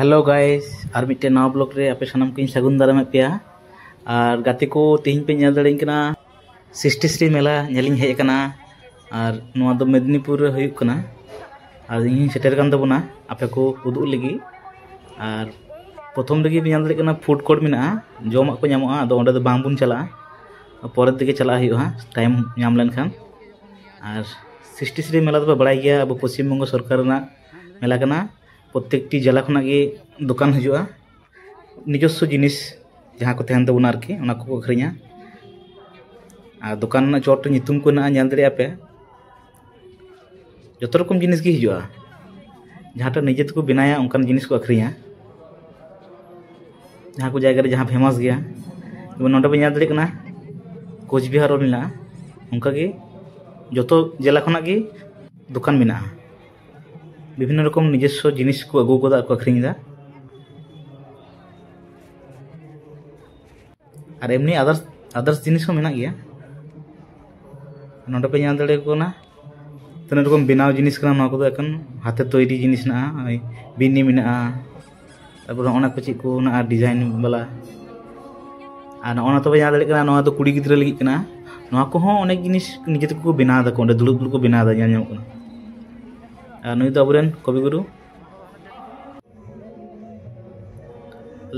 Hello guys और मिट्टे नवा blog रे आपे सानाम को सगुन दाराम पे और गाते को तीन पे नल दाड़ी कना सिस्टी मेला नेलिंग हेज कना और नवा दो मेदिनीपुर रे हुयुक कना और इन सेटर कान तबना आपे को उदुग लगी और प्रथम लगी नल दाड़ी कना फूड कोर्ट मेना जमा को नामोगा आदो ओंडे दो बांग बुन चला परे दिगे चला हुयुगा टाइम नाम लेनखान और सिस्टी मेला दो बड़ाई गया अब पश्चिम बंग सरकार ना मेला कना प्रत्येकटी जिला खुना दुकान हजूआ निजस्व जिनिस जहाँ को तहन तबना आरकी ओना को अखरिया और दुकान चोट नितुम को ना नेल दाड़िया पे जतो रकम जिनिस की हजूआ जहाँ निजे तको बनाया उनकान जिनिस को अखरिया जहाँ को जायगा जहाँ फेमस गया नोडे पे नेल दाड़िया कोचबिहार मेना उनका जतो जिला खुना दुकान मेना विभिन्न रकम निजस्व जिनिस को अगू को अखरिंदा और एमनी आदर्स जिनिस को मेना गया नोडे पे नेल दाड़े को ना तना रकम बनाव जिनिस कना ना को एखन हाथे तैरी जिनिस ना बिनी मेना तारपर ओना को चीज को ना डिजाइन वाला और ओना तो नेल दाड़े कना नोआ तो कुड़ी गिद्रा लगी कना नोआ को हो अनेक जिनिस निजे तको बनाव दा को ओंडे दुलुब दुलुब को बनाव दा नेल ᱧᱟᱢᱚᱜ ᱠᱟᱱᱟ और नुई तो अबरेन कविगुरु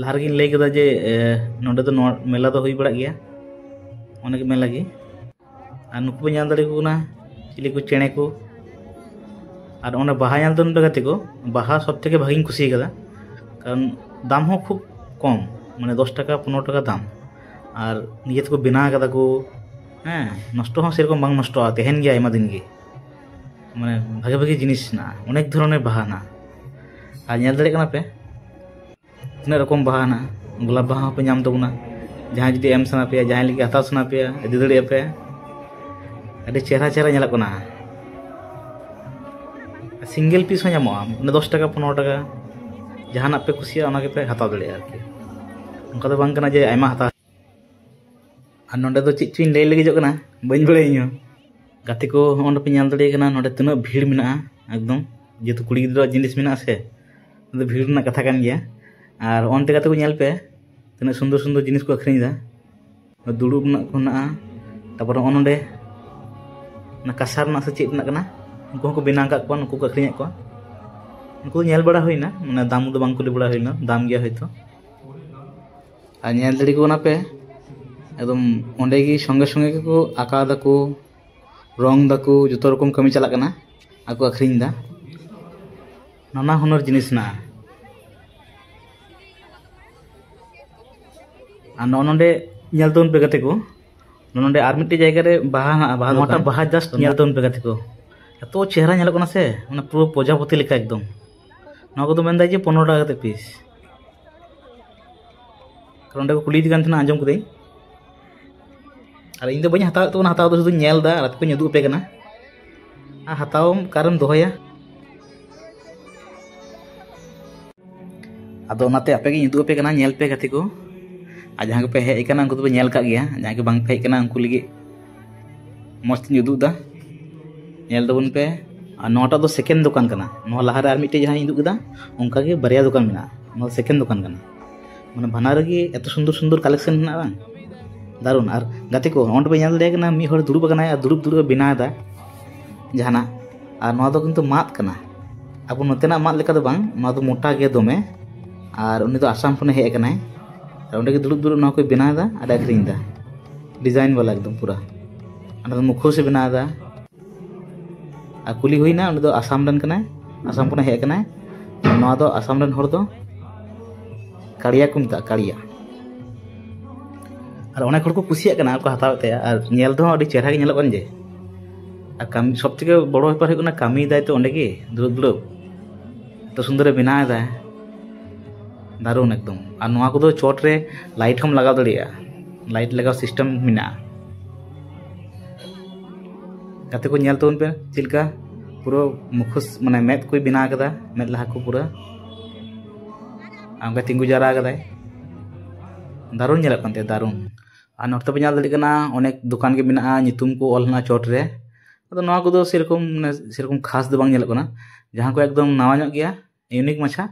लहारगिन लई कदा जे नोडे तो मेला तो हुई बड़ा गया अनेक मेला गी और नुकु नेल दाड़े को ना चिली को चेणे को और ओना बाहा नेल तो नोडे गाते को बाहा सब थेके भागिन खुशी कदा कारण दाम हो खूब कम माने 10 टाका 15 टाका दाम और निजे को बिना कदा को नष्ट हो सेरकम बांग नष्ट तहन गया आयमा दिन गे माने भागे भागे जिनिस ना अनेक धरनेर बाहा ना और नेल दाड़े कना पे तीना रकम बाहा ना गोलाप बाहा पे नाम तबना जहाँ जुदी एम सना पे जहाँ लगे हताव सना पे इदी दाड़े पे अभी चेहरा चेहरा नेलक कना सिंगल पीस हो नामोगा 10 टाका 15 टाका जहाँ पे कुसिया ओना के पे हताव दाड़े आरकी उनका तो बांग कना जे आयमा हताव और नोडे तो चीज चुइन लई लगी कना बइन बड़े इᱧ गाते को ओंडे पे नेल दाड़े कना नोडे तना भीड़ मेना एकदम जेतु कुड़ी गिद्रा जिनिस मेना से तो भीड़ ना कथा कान गया और ओंते गाते को नेल पे तना सुंदर सुंदर जिनिस को अखरिंदा दुड़ुब ना को ना तापर ओंडे ना कासार ना से चेक ना कना उनको को बिना का को उनको को अखरिं को उनको नेल बड़ा होइना माने दाम दो बांग को बड़ा होइना दाम गया होइतो और नेल दाड़े को ना पे एकदम ओंडे गी संगे संगे को आका दा को रंग दाको जो रकम कमी चला आको अखरिंग दा नाना हुनर जिनिस ना और नोडे नेल तबन पे गाते को नोडे आर मिट्टी जायगा रे बाहा ना बाहा बाहा जस्ट नेल तबन पे गाते को तो चेहरा नेलक कना से माने पूरा प्रजापति लेका एकदम ना को तो मेनदा जे 15 टाका कते पीस नोडे को कुली दी कान आंजम कदई और इन दो बनी हताव तो हताव तो शुद्ध नेल दा रात को उदुग पे कना हताव कारम दोहया आदो नाते आपे के उदुग पे कना नेल पे गाते को आ जहां पे हेज कना उनको तो नेल का गया जहां के बांग पे कना उनको लगी मस्त उदुग दा नेल दबन पे और नोटा तो सेकेंड दुकान कना नो लहारे आर मिटे जहां उदुग दा उनका के बरिया दुकान मेना नो सेकेंड दुकान कना माने बनार गे एत सुंदर सुंदर कलेक्शन मेना बांग दारुण और गाते को ओंडे पे नेल दाड़े मी हर दुड़ुब कना दुड़ुब दुड़ुब बनादा जहाना और नोआ दो किंतु मात कना अब नोतेना मात लेका दो बांग नोआ दो मोटा गे दोमे और उनी दो आसाम खने हेज कनाय और ओंडे के दुड़ुब दुड़ुब नोआ को बनादा और अखरिंदा डिजाइन वाला एकदम पूरा और मुखो से बनादा और कुली हुईना उनी दो आसाम रन कनाय आसाम खने हेज कनाय नोआ दो आसाम रन हर दो काड़िया को मता काड़िया और अनेक हर को कुसिया कना को हताव ते और नेल दो अडी चेहरा गे नेलक जे और कमी सब থেকে বড় ব্যাপার হইকনা কামি দায় তো অনেক দুড়ুব দুড়ুব তো সুন্দর বিনা দায় দারুণ एकदम और नोआ को चोट रे लाइट हम लगाव दाड़िया लाइट लगाव सिस्टम मेना गाते को नेल तबन पे चिलका पूरा मुखोस माने मेद कोई बिना कदा मेद लहा को पूरा आंगा तिंगु जारा कदाय दारुण नेलक कानते दारुण और नोटे पे नेल दाड़े कना अनेक दुकान के मेना नितुम को ऑलना चोट रे तो नोआ को सेरकम खास दो बांग नेलक कना जहां को एकदम नावा गया यूनिक माछा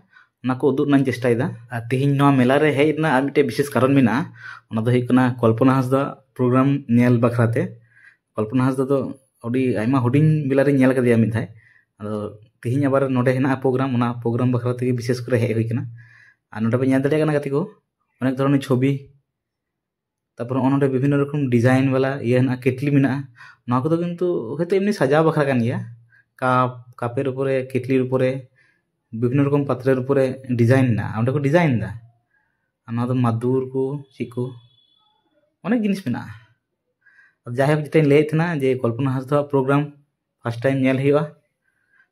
ना को उदुग नाñ चेष्टायदा तेहिñ नोआ मेला रे हेज ना आर मिटे विशेष कारण मेना ओना दो हुयुग कना कल्पना हांसदा प्रोग्राम नेल बखराते कल्पना हांसदा दो अडी आयमा हुडिñ बेला रे नेल कदिया मिद धाय आदो तेहिñ आबार नोडे हेना प्रोग्राम बखरा तेगे विशेष करे हेज हुय कना आर नोडे पे नेल दाड़ेया कना गाते को अनेक धरनेर छवि तारपर ओनोडे विभिन्न रकम डिजाइन वाला ये हेना केटली मेना नोआ कोदो किन्तु होयतो एमनि सजाव बखरा कान गया कापेर उपरे केटलिर उपरे विभिन्न रकम पात्रेर उपरे डिजाइन ना ओंडे को डिजाइन दा नोआ दो मादुर को चेक को अनेक जिनिस मेना जायहोक जेटाñ लैत थेना जे Kalpana Hansda programme first time नेल हुयुआ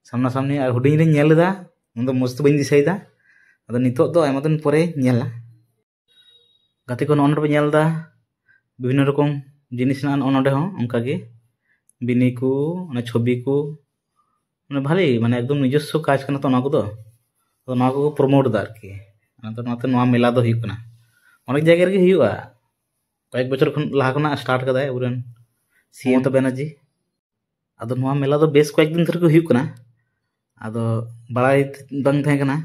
सामना सामनी आर हुडिñ रे नेल दा उन दो मस्त बइन दिसायदा आदो नितोग दो आयमा दिन परे नेला गाते को नोंडे पे नेल दा विभिन्न रकम जिनिस ना नोंडे हो ओंका गे बिनी को ओने छवि को माने भाले माने एकदम निजस्व काज कना तो ना को प्रमोट दा आरकी तो नाते नोआ मेला दो हुयुग कना अनेक जायगा रे हुयुआ कयेक बछर खन लाहा खना स्टार्ट कदाय अबुरेन सीएम तो बेनार्जी आदो नोआ मेला दो बेस कयेक दिन धरे को हुयुग कना आदो बाड़ाय बांग थाय कना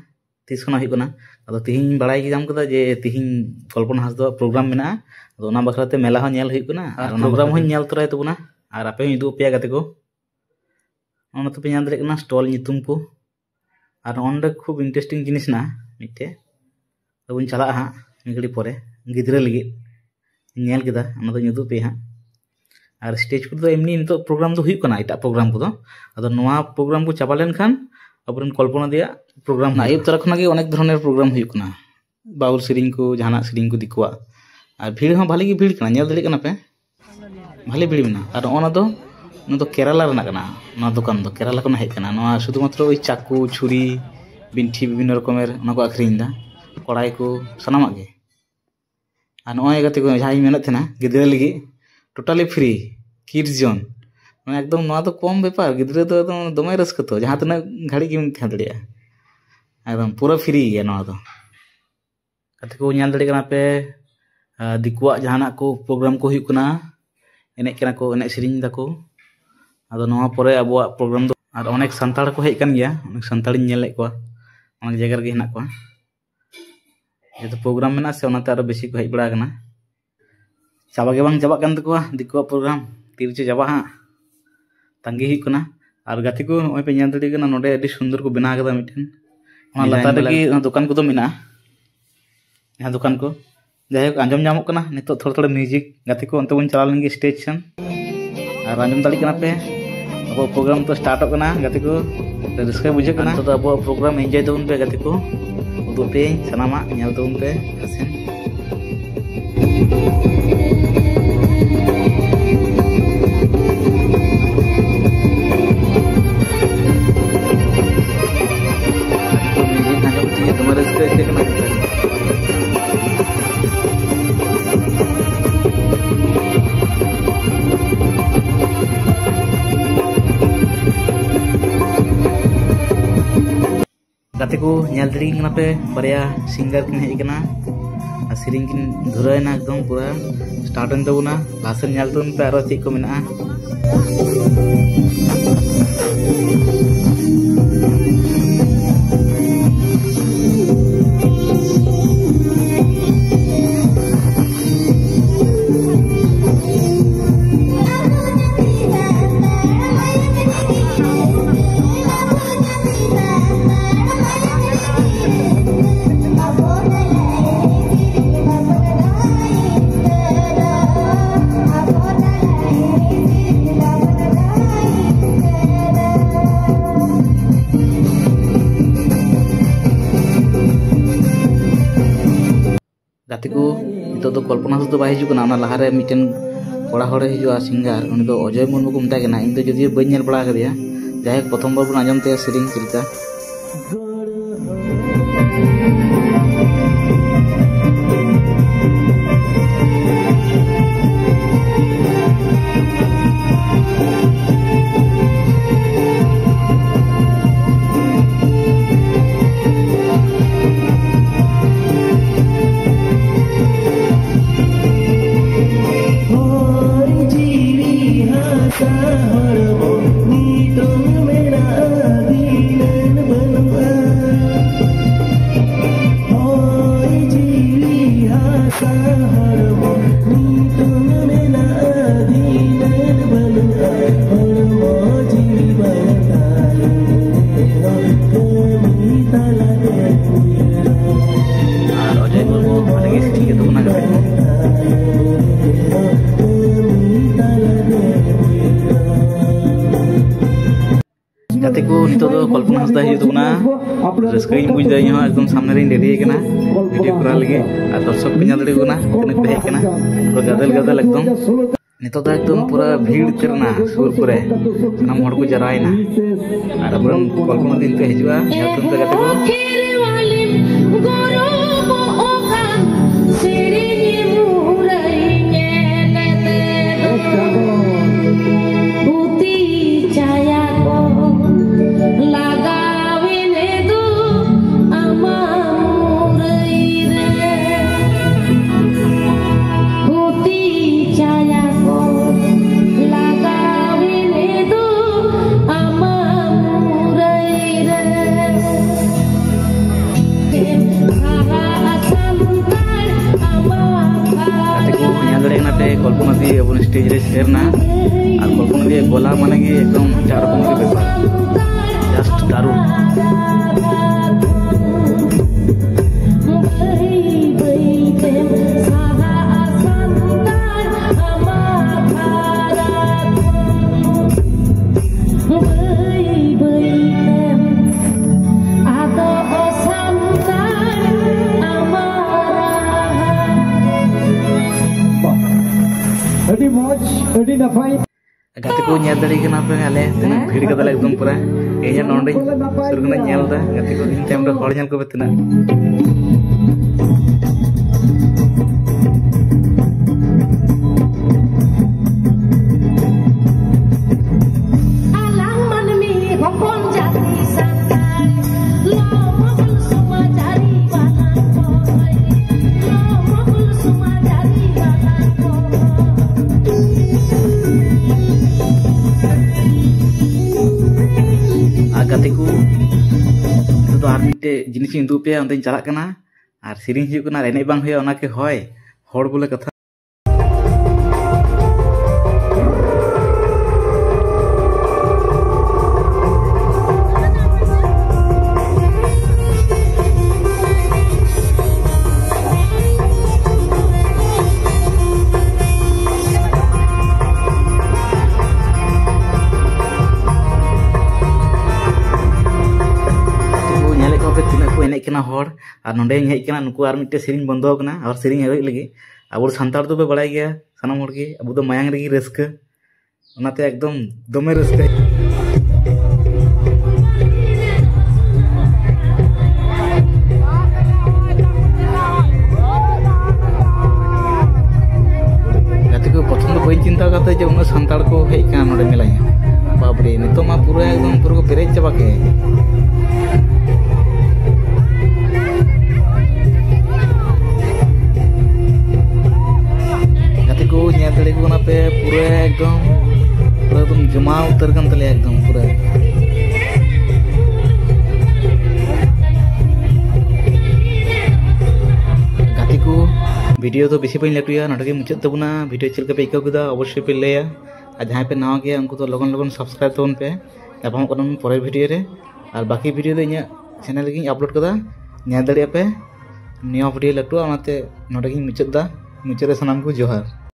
तीस खना हुयुग कना आदो तेहिñ बाड़ाय के जाम कदा जे तेहिñ कल्पना हांसदा प्रोग्राम मेना आदो ओना बखराते मेला हो नेल हुयुग कना आर प्रोग्राम हो नेल तोराय तबुना आर आपे उदुग पेया गाते को ओना तो पे नेल दाड़े कना स्टॉल नितुम को आर ओंडे खूब इंटरेस्टिंग जिनिस ना मिटे तो बुन चला हा मिगड़ी परे गिद्रा लगी नेल केदा ओना दो उदुग पे हा आर स्टेज को तो एमनी नितो प्रोग्राम दो हुयुग कना एटा प्रोग्राम को आदो नोआ प्रोग्राम को चाबा लेन खान अबुरेन कल्पना दिया प्रोग्राम ना आयुब तरा खना गे अनेक धरनेर प्रोग्राम हुयुग कना बाउल सेरिंग को जहाना सेरिंग को दिकुआ आर भीड़ हो भाले गे भीड़ कना नेल दाड़े कना पे भाले भीड़ मेना आर ओना दो केरला रेना कना नोआ दुकान दो केरला खन हेज कना नोआ शुधुमात्र ओई चाकू छुरी बिंठी विभिन्न रकमेर ओना को आखरिñ दा कड़ाई को सानामाग गे आर नोय गाते को जहां मेनत थेना गिद्रा लगी टोटाली फ्री किड्स जोन माने एकदम नोआ दो कम बेपार गिद्रा दो एकदम दमे रस्क तो जहां तना घाड़ी के थाय दाड़ेया एकदम पूरा फ्री गया नोआ दो गाते को नेल दाड़े कना पे दिकुआ जहाना को प्रोग्राम को हुयुग कना एनेज कना को एनेज सेरिñ दाको आदो नोआ परे अबुआ प्रोग्राम दो आर अनेक संताड़ को हेज कान गया अनेक संताड़िñ नेलेत कोआ अनेक जायगा रे हेना कोआ जेतो प्रोग्राम मेना से ओनाते आरो बेसी को हेज बड़ा कना चाबा के बांग चाबा कान तकोआ दिकुआ प्रोग्राम तीरचे चाबा हा तांगी हुयुग कना आर गाते को नोय पे नेल दाड़े कना नोडे आडी सुंदर को बेना कदा मिटेन ओना लातार रेगी दुकान को दो मेना यहाँ दुकान को जायहोक आंजम जामोग कना नितो थोड़ा थोड़ा म्यूजिक गाते को अंते बन चला लेंगे स्टेज सन आर आंजम दाड़ी कना पे अब प्रोग्राम तो स्टार्ट कना गाते को रस्का बुझे कना तो अब प्रोग्राम एंजॉय तबन पे गाते को उदुग पे सनामा नेल तबन पे हसेन म्यूजिक आंजम ते दमे रस्का के कना गाते को नेल दाड़ी कना पे बारिया सिंगर किन हेज कना आर सेरिñ किन धुरायना एकदम पूरा स्टार्ट एन तबुना लासेन नेल तबन पे आरो चेक को मेना गाते को नितो दो कल्पना हांसदा बाय हिजुग कना ओना लाहारे मिटेन कोड़ा हड़े हिजुआ सिंगार उनी दो अजय मुर्मू को मताय कना इन दो जदियो बई नेल बड़ा कदिया जायहोक प्रथम बार बन आंजम ते सेरिñ Chilka Ni to mera dinan banwa गाते को नितो दो कल्पना हंसदा हिजुग तबना रस्काइन बुझ दा इहो एकदम सामने रे रेडी कना वीडियो करा लगे आ दर्शक को ᱧᱮᱞ ᱫᱟᱲᱮ ᱠᱟᱱᱟ ᱛᱤᱱᱟᱹᱜ ᱯᱮ ᱦᱮᱡ ᱠᱟᱱᱟ ᱯᱩᱨᱟᱹ ᱜᱟᱫᱮᱞ एकदम नितो दा एकदम पूरा भीड़ करना सुर करे सानाम हड़ को जरायना आर अपन कल्पना दिन पे हिजुआ ᱧᱮᱞ तुम पे गाते को कल्पना दी अपन स्टेज रे शेरना और कल्पना दी गोला माने कि एकदम चार रकम के व्यापार जस्ट दारुण गाते को ᱧᱮᱞ ᱫᱟᱲᱮ ᱠᱟᱱᱟ ᱯᱮ ᱟᱞᱮ ᱛᱤᱱᱟᱹᱜ ᱵᱷᱤᱲ ᱠᱟᱫᱟᱞᱮ एकदम पूरा ᱤᱧ ᱱᱚᱸᱰᱮ ᱥᱩᱨ ᱠᱷᱚᱱᱟᱜ ᱧᱮᱞ ᱫᱟ गाते को ᱤᱧ ᱛᱟᱭᱚᱢ ᱨᱮ ᱦᱚᱲ ᱧᱮᱞ ᱠᱚ ᱯᱮ ᱛᱤᱱᱟᱹᱜ गाते को तो आर मिट्टे जिनिस इंदू पे अंते चला कना आर सिरिंग हिजुग कना एने बांग होया ओना के होय हड़ बोले कथा हर और नोडे हेजना नुकु और मिट्टे सेरिंग बंदो कना और सेरिंग हेरोय लगी अब सानतार तो पे बड़ाय गया सानाम हर के अब मायांग रगी रस्का ओनाते एकदम दमे रस्का गाते को प्रथम तो बई चिंता करते जे उन सानतार को हेज कना नोडे मेलाय बाबरे नितो मा पूरा एकदम पूरा को पेरेज चाबा के पे पूरा एकदम जमा उतर कन तले एकदम पूरा गाती को वीडियो तो बेसी पे लेटुया नडगे मुचाद तबना वीडियो चलके पे इका गुदा अवश्य पे लेया आ जहां पे नवा गया उनको तो लगन लगन सब्सक्राइब तोन पे अपन कोन परे वीडियो रे और बाकी वीडियो दे इया चैनल गे अपलोड कदा ᱧᱮᱞ ᱫᱟᱲᱮᱭᱟᱜ पे निया वीडियो लटुआ ओनाते नडगे मुचाद दा मुचाद रे सनाम को जोहार।